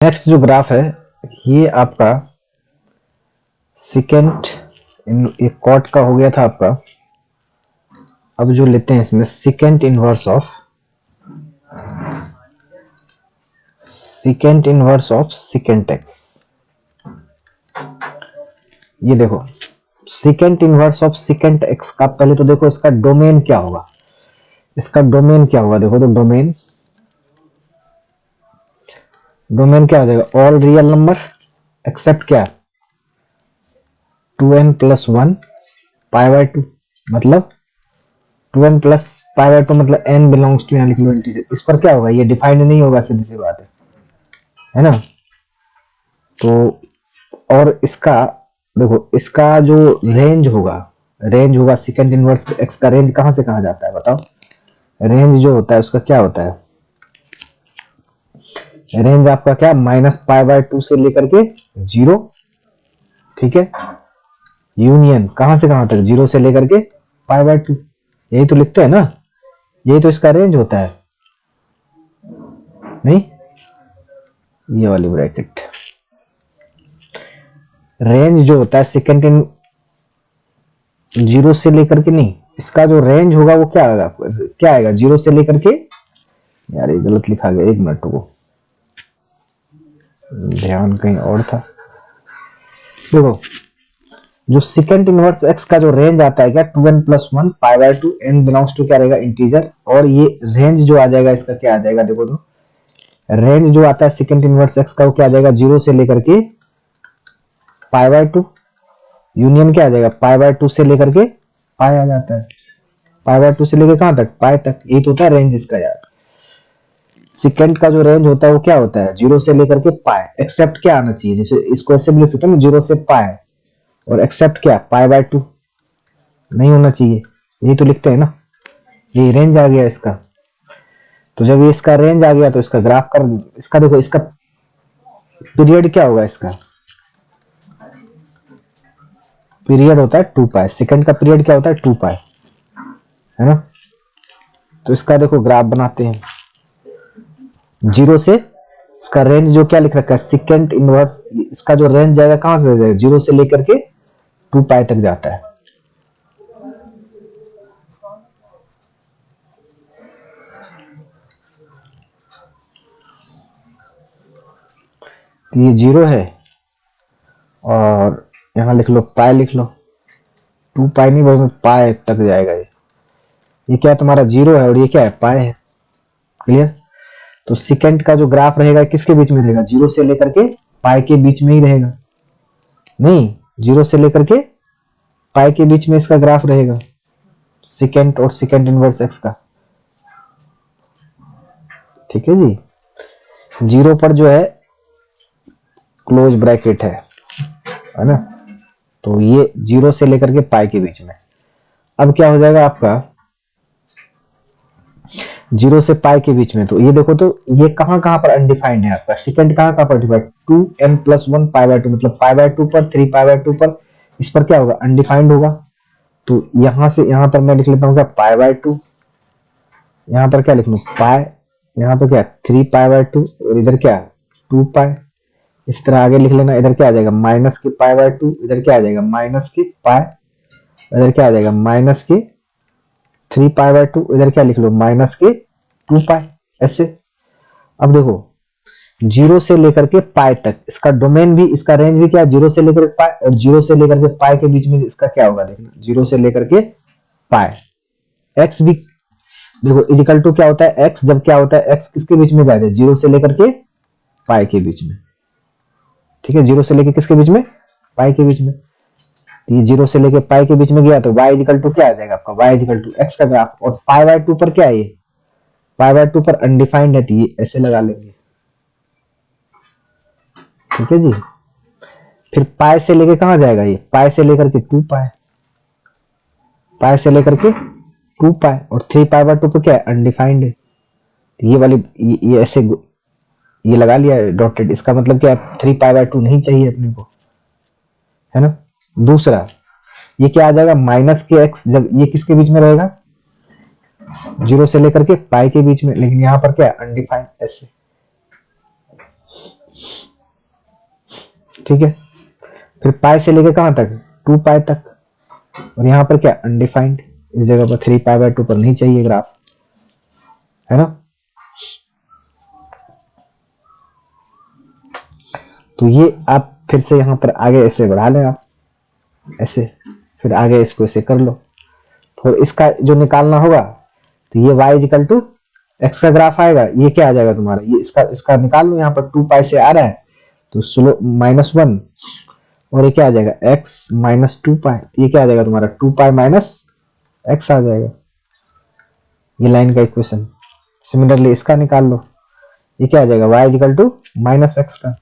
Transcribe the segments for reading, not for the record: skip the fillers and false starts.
Next जो graph है ये आपका सेकेंड एक कॉट का हो गया था आपका। अब जो लेते हैं इसमें second inverse of second x. ये देखो second inverse of second x का पहले तो देखो इसका डोमेन क्या होगा। देखो तो डोमेन क्या हो जाएगा, ऑल रियल नंबर एक्सेप्ट क्या 2n प्लस 1 पाई बाय 2, मतलब 2n प्लस पाई बाय 2 मतलब n बिलोंग्स टू, यहाँ लिख लो इंटीजर। इस पर क्या होगा, ये डिफाइंड नहीं होगा, सीधी सी बात है ना। तो और इसका देखो इसका जो रेंज होगा सेकंड इनवर्स एक्स का रेंज कहां से कहां जाता है बताओ। रेंज जो होता है उसका क्या होता है, रेंज आपका क्या माइनस पाई बाय 2 से लेकर के 0, ठीक है। यूनियन कहां से कहां तक, 0 से लेकर के पाई बाय 2, यही तो लिखते हैं ना, यही तो इसका रेंज होता है। नहीं, ये वाली ब्रैकेट रेंज जो होता है सेकंड इन 0 से लेकर के, नहीं इसका जो रेंज होगा वो क्या आएगा 0 से लेकर के, यार ये गलत लिखा गया, एक मिनट को ध्यान कहीं और था। देखो जो सेकंड इनवर्स एक्स का जो रेंज आता है क्या 2n plus 1 pi by 2, n belongs to क्या रहेगा इंटीजर, और ये रेंज जो आ जाएगा इसका क्या आ जाएगा, देखो तो रेंज जो आता है सेकंड इनवर्स एक्स का वो क्या आ जाएगा 0 से लेकर के पाई बाय 2, यूनियन क्या आ जाएगा पाई बाय 2 से लेकर के पाई आ जाता है, पाई बाय 2 से लेकर कहां तक पाई तक, ये तो होता है रेंज इसका। यार सेकंड का जो रेंज होता है वो क्या होता है 0 से लेकर के पाई, एक्सेप्ट क्या आना चाहिए, जैसे इसको ऐसे भी लिख सकते हैं 0 से पाई, और एक्सेप्ट क्या पाई बाय 2 नहीं होना चाहिए, यही तो लिखते हैं ना। ये रेंज आ गया इसका, तो जब ये इसका रेंज आ गया तो इसका ग्राफ कर, इसका देखो इसका पीरियड क्या होगा, इसका पीरियड होता है 2 पाई, सेकंड का पीरियड क्या होता है 2 पाई, है ना। तो इसका देखो ग्राफ बनाते हैं, 0 से इसका रेंज जो क्या लिख रखा है सेकंड इनवर्स, इसका जो रेंज जाएगा कहां से जाएगा 0 से लेकर के 2 पाई तक जाता है। तो ये 0 है और यहां लिख लो पाई, लिख लो 2 पाई नहीं भाई, पाई तक जाएगा ये क्या है तुम्हारा 0 है और ये क्या है पाई है, क्लियर। तो सेकंड का जो ग्राफ रहेगा किसके बीच में रहेगा 0 से लेकर के पाई के बीच में ही रहेगा, नहीं 0 से लेकर के पाई के बीच में इसका ग्राफ रहेगा सेकंड और सेकंड इनवर्स एक्स का, ठीक है जी। 0 पर जो है क्लोज ब्रैकेट है ना, तो ये 0 से लेकर के पाई के बीच में। अब क्या हो जाएगा आपका 0 से पाई के बीच में, तो ये देखो तो ये कहां कहां पर अनडिफाइंड है आपका, सेकंड कहां पर defined 2n plus 1 pi by 2, मतलब पाई बाय 2 पर 3 पाई बाय 2 पर, इस पर क्या होगा अनडिफाइंड होगा। तो यहां से यहां पर मैं लिख लेता हूं क्या पाई बाय 2, यहां पर क्या लिख लूं पाई, यहां पर क्या 3 पाई बाय 2 और इधर क्या 2 पाई, इस तरह आगे लिख लेना। इधर क्या आ जाएगा माइनस के पाई बाय 2, इधर क्या आ जाएगा माइनस के पाई, इधर क्या आ जाएगा माइनस के 3 पाई बाय 2, इधर क्या लिख लो माइनस के 2 पाई, ऐसे। अब देखो 0 से लेकर के पाई तक इसका डोमेन भी, इसका रेंज भी क्या है 0 से लेकर के पाई, और 0 से लेकर के पाई के बीच में इसका क्या होगा देखना 0 से लेकर के पाई। एक्स भी देखो इजिकल टू क्या होता है एक्स, जब क्या होता है एक्स किसके बीच में जाता है 0 से लेकर के पाई के बीच में, ठीक है। 0 से लेकर किसके बीच में पाई के बीच में, ये 0 से लेके पाई के बीच में गया तो y इजिकल टू क्या आ जाएगा आपका y इजिकल टू x का ग्राफ, और पाई बाय 2 पर क्या है ये पाई बाय 2 पर अनडिफाइंड है, तो ये ऐसे लगा लेंगे, ठीक है जी। फिर पाई से लेके कहां जाएगा ये पाई से लेकर के 2 पाई, पाई से लेकर के 2 पाई, और 3 पाई बाय 2 पर क्या है अनडिफाइंड है, तो ये वाली ये ऐसे ये लगा लिया डॉटेड, इसका मतलब क्या है 3 पाई बाय 2 नहीं चाहिए अपने को, है ना। दूसरा ये क्या आ जाएगा माइनस के एक्स, जब ये किसके बीच में रहेगा 0 से लेकर के पाई के बीच में, लेकिन यहां पर क्या अनडिफाइंड ऐसे, ठीक है। फिर पाई से लेके कहां तक, 2 पाई तक, और यहाँ पर क्या अनडिफाइंड, इस जगह पर 3 पाई बाय 2 पर नहीं चाहिए ग्राफ, है ना। तो ये आप फिर से यहाँ पर आगे ऐसे बढ़ा लें आप ऐसे, फिर आगे इसको ऐसे कर लो। तो इसका जो निकालना होगा तो ये y इक्वल टू एक्स का ग्राफ आएगा, ये क्या आ जाएगा तुम्हारा, ये इसका निकाल लो। यहाँ पर 2 पाई से आ रहा है तो स्लो -1, और ये क्या आ जाएगा x माइनस 2 पाई, ये क्या आ जाएगा तुम्हारा 2 पाई माइनस एक्स आ जाएगा, ये लाइन का इक्वेशन। सिमिलरली इसका निकाल लो, ये क्या आ जाएगा y equal to minus x का,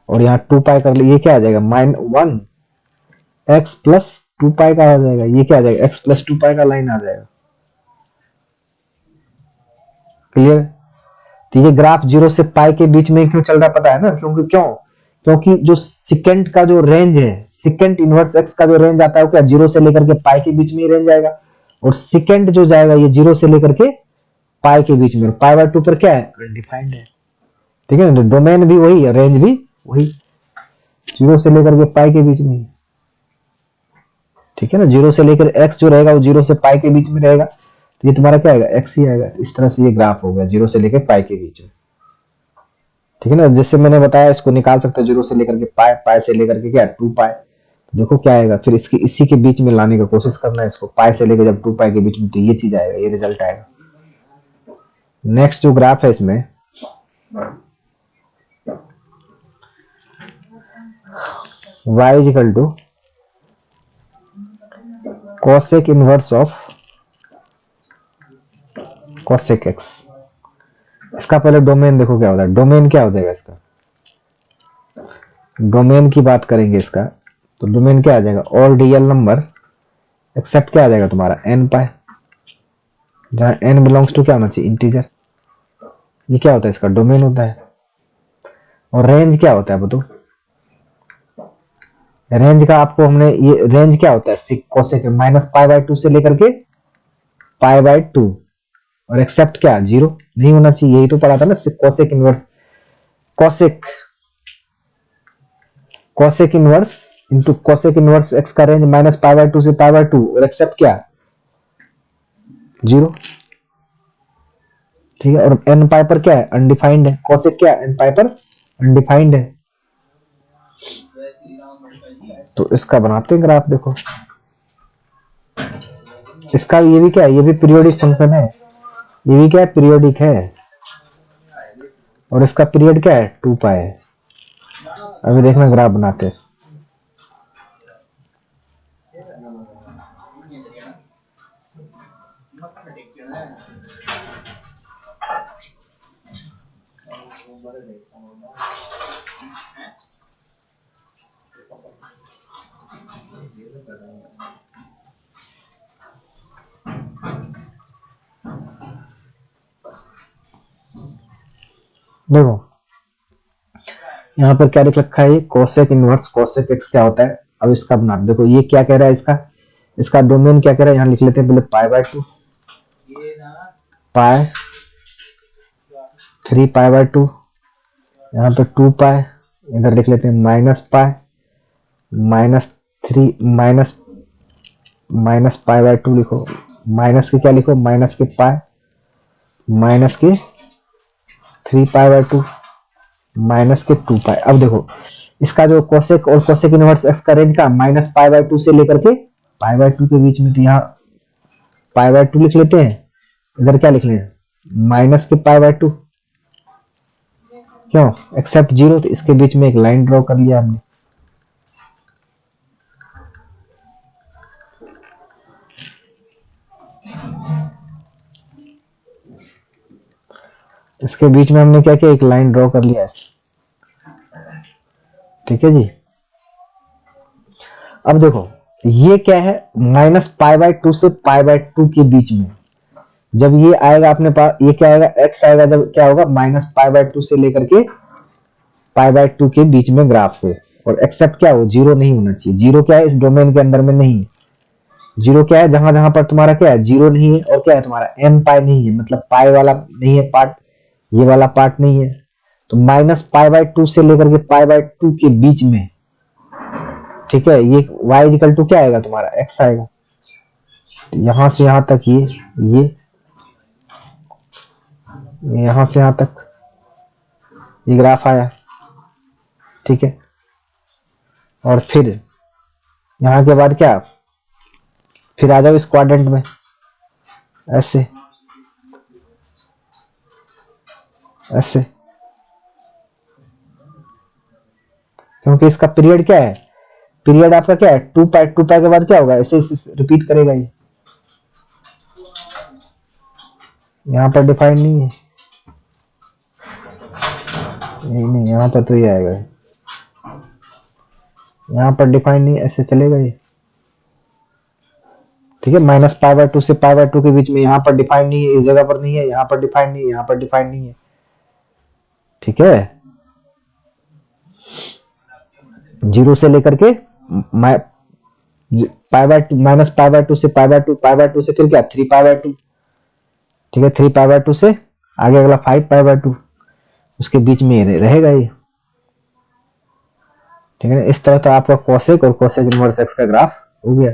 और यहाँ 2 पाई कर लो, ये क्या आ जाएगा -1 x प्लस 2 पाई का आ जाएगा, ये क्या आ जाएगा x प्लस 2 पाई का लाइन आ जाएगा। क्लियर। तो ये ग्राफ 0 से पाई के बीच में क्यों चल रहा है पता है ना, क्योंकि जो सिकेंट का जो रेंज है, सिकेंट इनवर्स x का जो रेंज आता है वो क्या 0 से लेकर के पाई के बीच में ही रेंज आएगा, और सिकेंट जो जाएगा ये 0 से लेकर के पाई के बीच में, पाई बाय 2 पर क्या है अनडिफाइंड है, ठीक है। तो डोमेन भी वही है, रेंज भी वही, 0 से लेकर के पाई के बीच में ही, ठीक है ना। 0 से लेकर x जो रहेगा वो 0 से पाई के बीच में रहेगा, तो ये तुम्हारा क्या आएगा x ही आएगा। इस तरह से ये ग्राफ हो गया 0 से लेकर पाई के बीच में, ठीक है ना। जैसे मैंने बताया इसको निकाल सकते हो 0 से लेकर के पाई, पाई से लेकर के क्या 2 पाई, तो देखो क्या आएगा। फिर इसकी इसी के बीच में लाने का कोशिश करना है इसको, पाई से लेकर जब 2 पाई के बीच में, तो ये चीज आएगा, ये रिजल्ट आएगा। नेक्स्ट जो ग्राफ है इसमें y is equal to cosec inverse of cosec x। इसका पहले डोमेन देखो क्या होता है, डोमेन क्या हो जाएगा इसका, डोमेन की बात करेंगे इसका, तो डोमेन क्या आ जाएगा ऑल रियल नंबर एक्सेप्ट क्या आ जाएगा तुम्हारा n पाई, जहां n बिलोंग्स टू क्या होना चाहिए इंटीजर, ये क्या होता है इसका डोमेन होता है। और रेंज क्या होता है बताओ, रेंज का आपको हमने ये रेंज क्या होता है कोसेक माइनस पाई बाय 2 से लेकर के पाई बाय 2, और एक्सेप्ट क्या 0 नहीं होना चाहिए, यही तो पढ़ा था ना cosec inverse, cosec inverse into cosec inverse x का रेंज माइनस पाई बाय 2 से पाई बाय 2, और एक्सेप्ट क्या 0, ठीक है। और n पाई पर क्या है अनडिफाइंड है, कोसेक क्या n पाई पर अनडिफाइंड है। तो इसका बनाते हैं ग्राफ, देखो इसका ये भी क्या है, ये भी पीरियोडिक फंक्शन है, ये भी क्या है पीरियोडिक है, और इसका पीरियड क्या है 2 पाई है। अभी देखना ग्राफ बनाते हैं। देखो यहाँ पर क्या लिख रखा है, कोसेक इनवर्स कोसेक एक्स क्या होता है। अब इसका बना देखो, ये क्या कह रहा है, इसका डोमेन क्या कह रहा है, यहाँ लिख लेते हैं पहले पाई बाय 2, पाई 3 पाई बाय 2, यहाँ पे 2 पाई, इधर लिख लेते हैं minus pi minus 3 minus pi by 2 लिखो, माइनस के क्या लिखो माइनस के पाई माइनस के 3 पाई बाय 2 माइनस के 2 पाई। अब देखो इसका जो कोसेक और कोसेक इनवर्स एक्स का रेंज का माइनस पाई बाय 2 से लेकर के पाई बाय 2 के बीच में, तो यहाँ पाई बाय 2 लिख लेते हैं, इधर क्या लिख लें माइनस के पाई बाय 2, क्यों एक्सेप्ट 0, तो इसके बीच में एक लाइन ड्रॉ कर लिया हमने। इसके बीच में हमने क्या किया एक लाइन ड्रॉ कर लिया ऐसे, ठीक है जी। अब देखो ये क्या है माइनस पाई बाय 2 से पाई बाय 2 के बीच में, जब ये आएगा अपने पास ये क्या आएगा x आएगा, जब क्या होगा माइनस पाई बाय 2 से लेकर के पाई बाय 2 के बीच में ग्राफ हो, और एक्सेप्ट क्या हो 0 नहीं होना चाहिए। 0 क्या है इस डोमेन के अंदर में नहीं है, 0 क्या है जहां जहां पर तुम्हारा क्या है 0 नहीं है, और क्या है तुम्हारा n पाई नहीं है, मतलब पाई वाला नहीं है पार्ट, ये वाला पार्ट नहीं है, तो माइनस पाई बाय टू से लेकर के पाई बाय टू के बीच में, ठीक है, ये y इक्वल टू क्या आएगा तुम्हारा, x आएगा। तो यहां से यहां तक ये यहां से यहां तक ये ग्राफ आया, ठीक है। और फिर यहां के बाद क्या, फिर आ जाओ इस क्वाड्रेंट में, ऐसे ऐसे, क्योंकि इसका पीरियड क्या है, पीरियड आपका क्या है, 2 पाई, 2 पाई के बाद क्या होगा, ऐसे रिपीट करेगा ये। यहाँ पर डिफाइंड नहीं है, नहीं यहाँ पर तो ये आएगा, यहाँ पर डिफाइंड नहीं, ऐसे चलेगा ये, ठीक है। माइनस पाई बाय टू से पाई बाय टू के बीच में, यहाँ पर डिफाइंड नहीं है, इस जगह पर नहीं है, यहाँ पर डिफाइंड नहीं है, यहाँ पर डिफाइंड नहीं है, ठीक है। जीरो से लेकर के pi by two, minus pi by two से pi by two, pi by two से फिर क्या 3 पाई बाय टू, ठीक है। 3 पाई बाय टू से आगे अगला 5 पाई बाय टू, उसके बीच में रहेगा ये, ठीक है। इस तरह तो आपका कोसेक और कोसेक इनवर्स एक्स का ग्राफ हो गया।